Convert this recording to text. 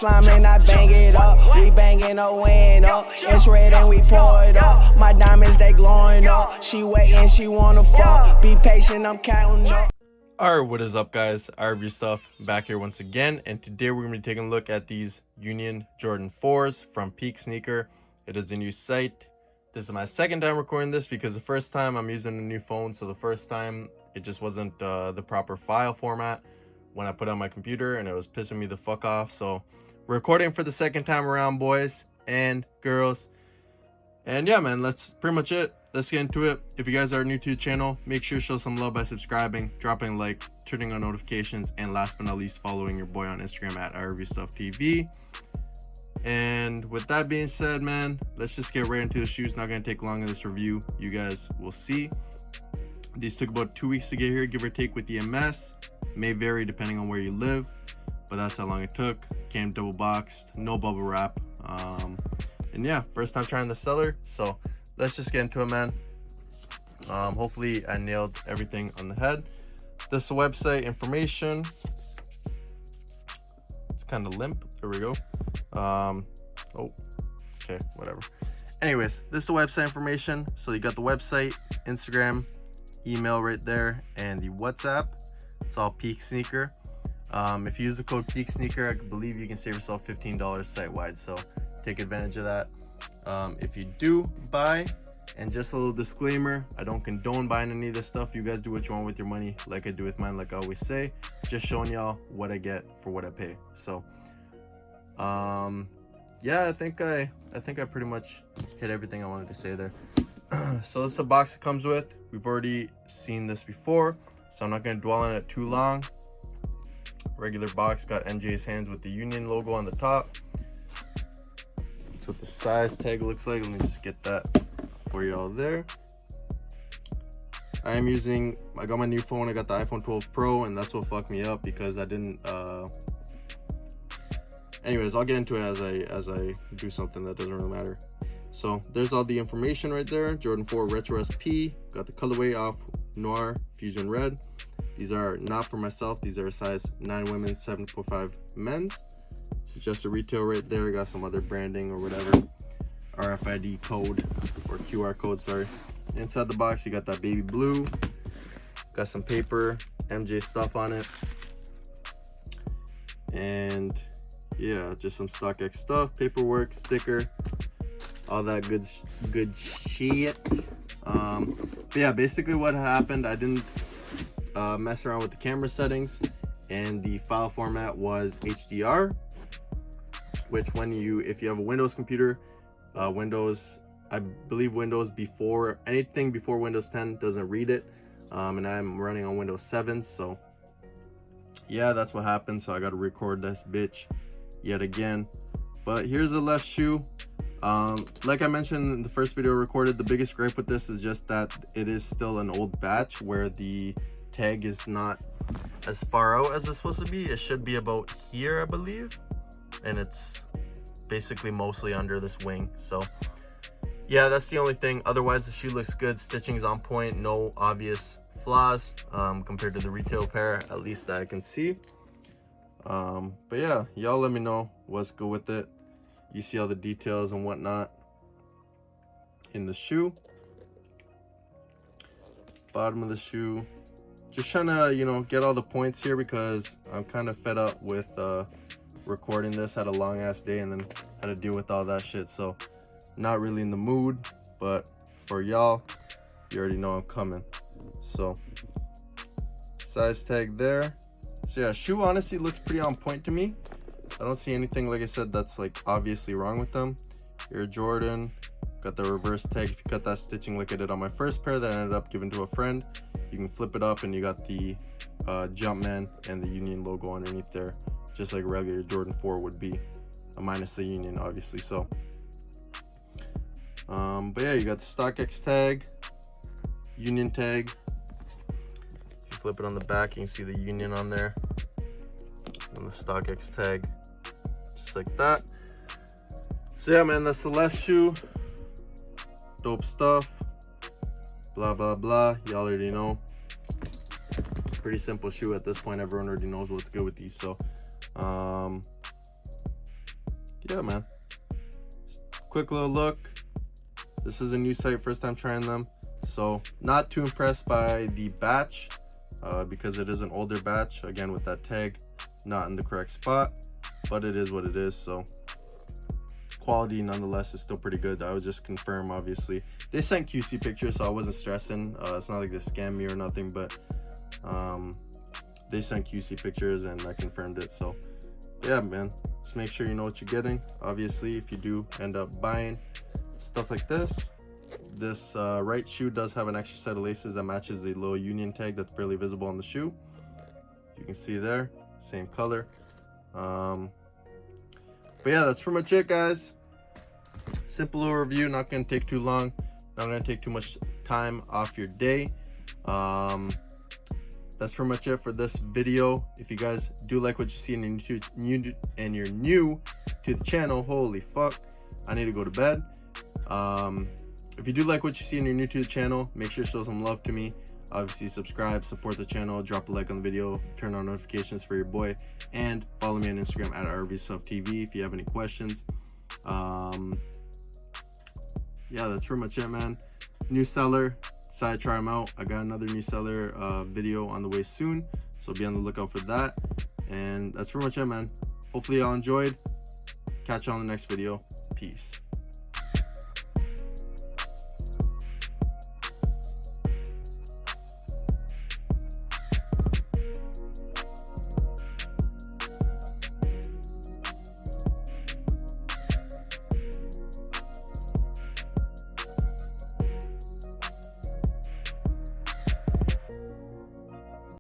slime and I bang it up. We banging a window. It's red and we pour it up. My diamonds, they glowing up. She waiting, she wanna fuck. Be patient, I'm counting up. Alright, what is up guys? I review stuff back here once again, and today we're going to be taking a look at these Union Jordan 4s from PeakSneaker. It is a new site. This is my second time recording this because the first time I'm using a new phone, so the first time it just wasn't the proper file format when I put it on my computer, and it was pissing me the fuck off. So we're recording for the second time around, boys and girls. And yeah, man, that's pretty much it. Let's get into it. If you guys are new to the channel, make sure to show some love by subscribing, dropping a like, turning on notifications, and last but not least, following your boy on Instagram at ireviewstufftv. And with that being said, man, let's just get right into the shoes. Not gonna take long in this review. You guys will see. These took about 2 weeks to get here, give or take with EMS. May vary depending on where you live, but that's how long it took. Came double boxed, no bubble wrap. And yeah, first time trying the seller, so let's just get into it, man. Hopefully I nailed everything on the head. This is the website information. It's kind of limp. There we go. Oh, okay, whatever. Anyways, this is the website information. So you got the website, Instagram, email right there, and the WhatsApp. It's all PeakSneaker. If you use the code PeakSneaker, I believe you can save yourself $15 site-wide. So take advantage of that. If you do buy, and just a little disclaimer, I don't condone buying any of this stuff. You guys do what you want with your money, like I do with mine, like I always say. Just showing y'all what I get for what I pay. So yeah, I think I pretty much hit everything I wanted to say there. So this is the box it comes with. We've already seen this before, so I'm not going to dwell on it too long. Regular box, got NJ's hands with the Union logo on the top. That's what the size tag looks like. Let me just get that for y'all there. I got my new phone. I got the iPhone 12 Pro, and that's what fucked me up because I didn't anyways, I'll get into it as I do something that doesn't really matter. So there's all the information right there. Jordan 4 Retro SP, got the colorway off Noir Fusion Red. These are not for myself. These are a size 9 women's, 7.5 men's. It's just a retail right there. Got some other branding or whatever, RFID code or QR code, sorry. Inside the box you got that baby blue, got some paper, MJ stuff on it, and yeah, just some StockX stuff, paperwork, sticker, all that good shit. But yeah, basically what happened, I didn't mess around with the camera settings, and the file format was HDR, which if you have a Windows computer, I believe anything before Windows 10 doesn't read it, and I'm running on Windows 7, so yeah, that's what happened. So I got to record this bitch yet again. But here's the left shoe. Like I mentioned in the first video I recorded, the biggest gripe with this is just that it is still an old batch where the tag is not as far out as it's supposed to be. It should be about here, I believe, and it's basically mostly under this wing. So yeah, that's the only thing. Otherwise the shoe looks good, stitching's on point, no obvious flaws compared to the retail pair, at least that I can see. But yeah, y'all let me know what's good with it. You see all the details and whatnot in the shoe. Bottom of the shoe, just trying to, you know, get all the points here because I'm kind of fed up with recording this. Had a long ass day and then had to deal with all that shit, so not really in the mood. But for y'all, you already know I'm coming. So size tag there. So yeah, shoe honestly looks pretty on point to me. I don't see anything, like I said, that's like obviously wrong with them. Air Jordan, got the reverse tag. If you cut that stitching like I did on my first pair that I ended up giving to a friend, you can flip it up and you got the Jumpman and the Union logo underneath there, just like regular Jordan 4 would be, minus the Union obviously. So but yeah, you got the StockX tag, Union tag. If you flip it on the back, you can see the Union on there, and the StockX tag, just like that. So yeah, man, that's the left shoe. Dope stuff. Blah blah blah, y'all already know. Pretty simple shoe at this point. Everyone already knows what's good with these. So yeah, man, quick little look. This is a new site, first time trying them, so not too impressed by the batch because it is an older batch, again with that tag not in the correct spot, but it is what it is. So quality nonetheless is still pretty good. I would just confirm, obviously they sent QC pictures, so I wasn't stressing. It's not like they scammed me or nothing, but they sent QC pictures and I confirmed it. So yeah, man, just make sure you know what you're getting. Obviously, if you do end up buying stuff like this right shoe does have an extra set of laces that matches the little union tag that's barely visible on the shoe. You can see there, same color. But yeah, that's pretty much it, guys. Simple little review, not gonna take too long, not gonna take too much time off your day. That's pretty much it for this video. If you guys do like what you see and you're new to the channel, holy fuck, I need to go to bed. If you do like what you see and you're new to the channel, make sure to show some love to me. Obviously subscribe, support the channel, drop a like on the video, turn on notifications for your boy, and follow me on Instagram at rvstuff.tv if you have any questions. Yeah, that's pretty much it, man. New seller, decided to try them out. I got another new seller video on the way soon, so be on the lookout for that. And that's pretty much it, man. Hopefully y'all enjoyed. Catch you on the next video. Peace.